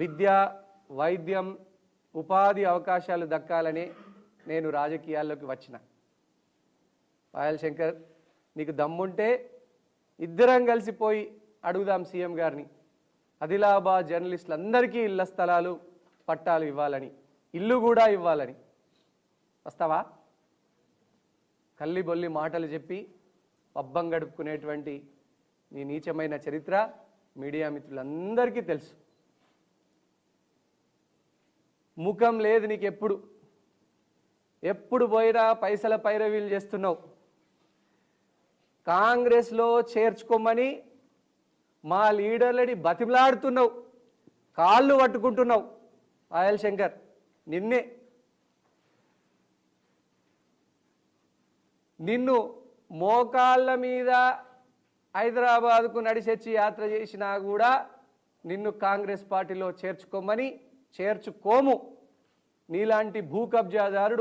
విద్య, వైద్యం, ఉపాధి అవకాశాలు దక్కాలని నేను రాజకీయాల్లోకి వచ్చిన. పాయల్ శంకర్, నీకు దమ్ముంటే ఇద్దరం కలిసిపోయి అడుగుదాం సీఎం గారిని, ఆదిలాబాద్ జర్నలిస్టులందరికీ ఇళ్ల స్థలాలు పట్టాలు ఇవ్వాలని, ఇల్లు కూడా ఇవ్వాలని. వస్తావా? కల్లి బొల్లి మాటలు చెప్పి పబ్బం గడుపుకునేటువంటి నీ నీచమైన చరిత్ర మీడియా మిత్రులందరికీ తెలుసు. ముఖం లేదు నీకు. ఎప్పుడు పోయినా పైసల పైరవీలు చేస్తున్నావు. కాంగ్రెస్లో చేర్చుకోమని మా లీడర్లని బతిమలాడుతున్నావు, కాళ్ళు పట్టుకుంటున్నావు. పాయల్ శంకర్, నిన్ను మోకాళ్ళ మీద హైదరాబాద్కు నడిచొచ్చి యాత్ర చేసినా కూడా నిన్ను కాంగ్రెస్ పార్టీలో చేర్చుకోమని చేర్చుకోము. నీలాంటి భూ కబ్జాదారుడు